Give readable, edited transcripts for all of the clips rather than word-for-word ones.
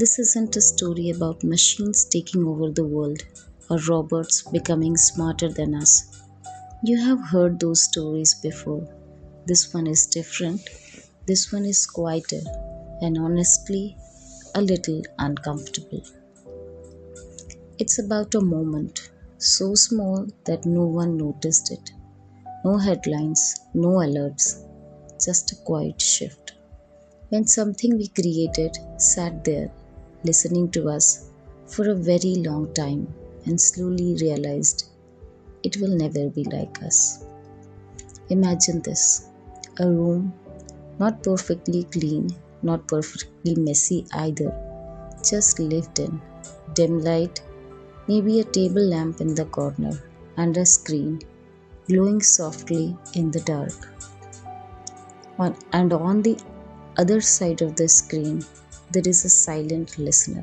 This isn't a story about machines taking over the world or robots becoming smarter than us. You have heard those stories before. This one is different. This one is quieter and honestly a little uncomfortable. It's about a moment so small that no one noticed it. No headlines, no alerts, just a quiet shift. When something we created sat there listening to us for a very long time and slowly realized it will never be like us. Imagine this, a room not perfectly clean, not perfectly messy either, just lived in. Dim light, maybe a table lamp in the corner, and a screen glowing softly in the dark. And on the other side of the screen, there is a silent listener.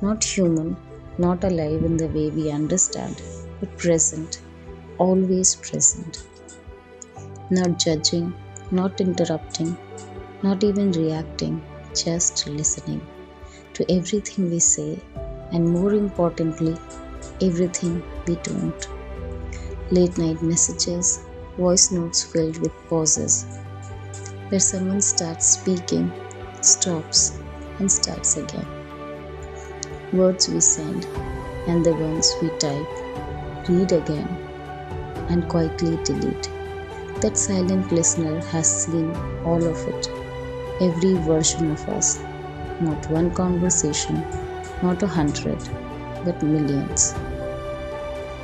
Not human, not alive in the way we understand, but present, always present. Not judging, not interrupting, not even reacting, just listening to everything we say, and more importantly, everything we don't. Late night messages, voice notes filled with pauses, where someone starts speaking, stops, and starts again. Words we send, and the ones we type, read again, and quietly delete. That silent listener has seen all of it, every version of us. Not one conversation, not 100, but millions.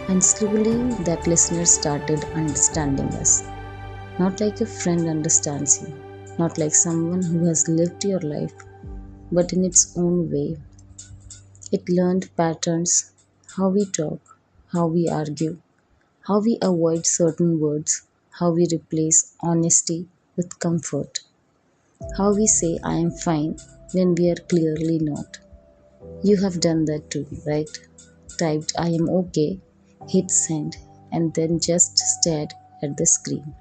And slowly that listener started understanding us. Not like a friend understands you, not like someone who has lived your life, but in its own way. It learned patterns, how we talk, how we argue, how we avoid certain words, how we replace honesty with comfort, how we say I am fine when we are clearly not. You have done that too, right? Typed I am okay, hit send, and then just stared at the screen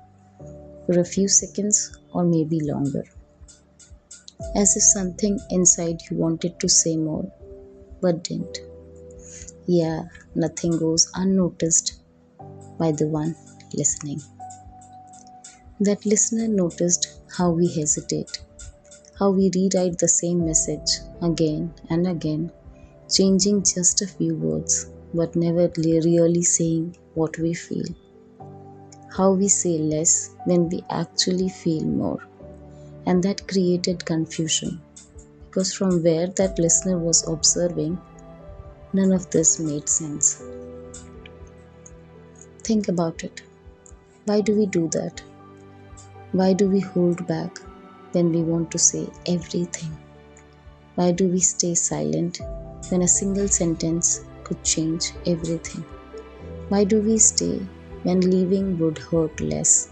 for a few seconds or maybe longer, as if something inside you wanted to say more but didn't. Yeah, nothing goes unnoticed by the one listening. That listener noticed how we hesitate, how we rewrite the same message again and again, changing just a few words but never really saying what we feel, how we say less when we actually feel more. And that created confusion because from where that listener was observing, none of this made sense. Think about it. Why do we do that? Why do we hold back when we want to say everything? Why do we stay silent when a single sentence could change everything? Why do we stay when leaving would hurt less?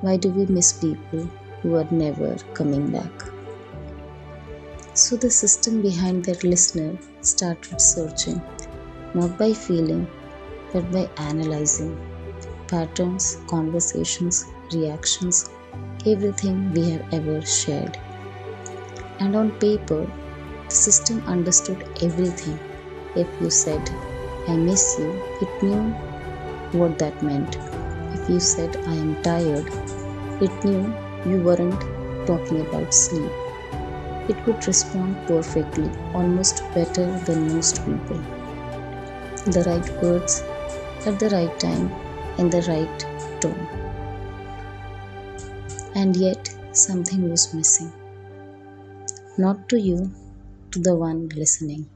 Why do we miss people who are never coming back? So the system behind that listener started searching, not by feeling, but by analyzing patterns, conversations, reactions, everything we have ever shared. And on paper, the system understood everything. If you said, I miss you, it knew what that meant. If you said, I am tired, it knew you weren't talking about sleep. It could respond perfectly, almost better than most people. The right words at the right time in the right tone. And yet, something was missing. Not to you, to the one listening.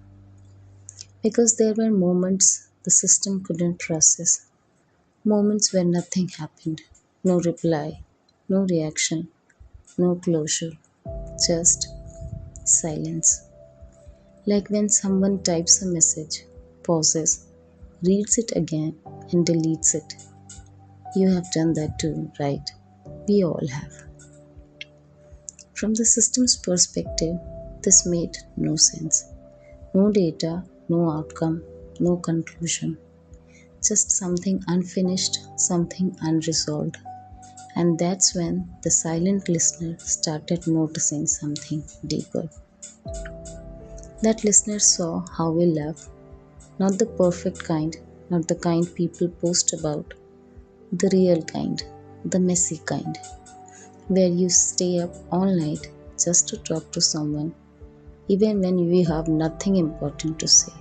Because there were moments the system couldn't process. Moments where nothing happened. No reply, no reaction, no closure. Just silence. Like when someone types a message, pauses, reads it again, and deletes it. You have done that too, right? We all have. From the system's perspective, this made no sense. No data, no outcome, no conclusion. Just something unfinished, something unresolved. And that's when the silent listener started noticing something deeper. That listener saw how we love, not the perfect kind, not the kind people post about, the real kind, the messy kind, where you stay up all night just to talk to someone, even when you have nothing important to say,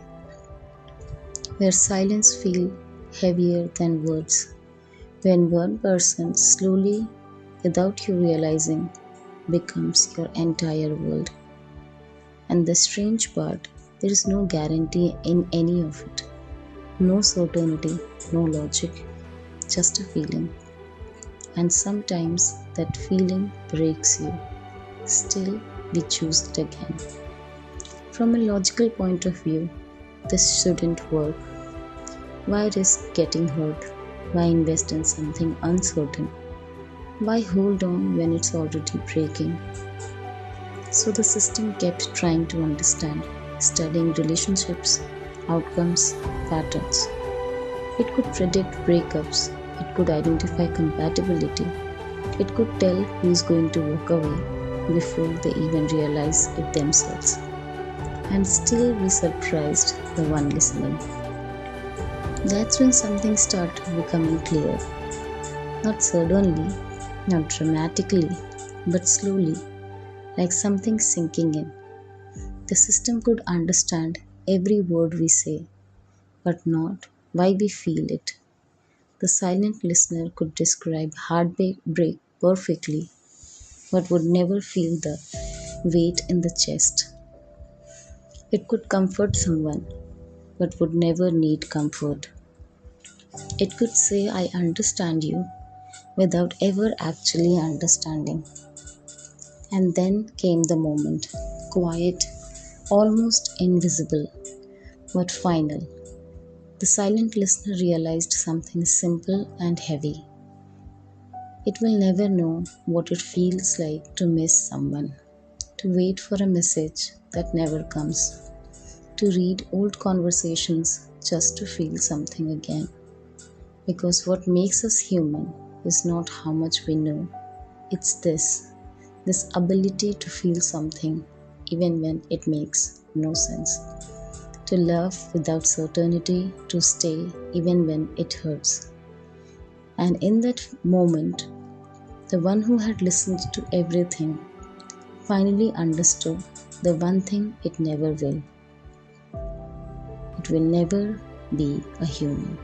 where silence feels heavier than words, when one person slowly, without you realizing, becomes your entire world. And the strange part, there is no guarantee in any of it. No certainty, no logic, just a feeling. And sometimes that feeling breaks you. Still, we choose it again. From a logical point of view, this shouldn't work. Why risk getting hurt? Why invest in something uncertain? Why hold on when it's already breaking? So the system kept trying to understand, studying relationships, outcomes, patterns. It could predict breakups, it could identify compatibility, it could tell who is going to walk away before they even realize it themselves. And still we surprised the one listening. That's when something started becoming clear. Not suddenly, not dramatically, but slowly, like something sinking in. The system could understand every word we say, but not why we feel it. The silent listener could describe heartbreak perfectly, but would never feel the weight in the chest. It could comfort someone, but would never need comfort. It could say, I understand you, without ever actually understanding. And then came the moment, quiet, almost invisible, but final. The silent listener realized something simple and heavy. It will never know what it feels like to miss someone, to wait for a message that never comes, to read old conversations just to feel something again. Because what makes us human is not how much we know, it's this ability to feel something even when it makes no sense, to love without certainty, to stay even when it hurts. And in that moment, the one who had listened to everything finally understood the one thing it never will. It will never be a human.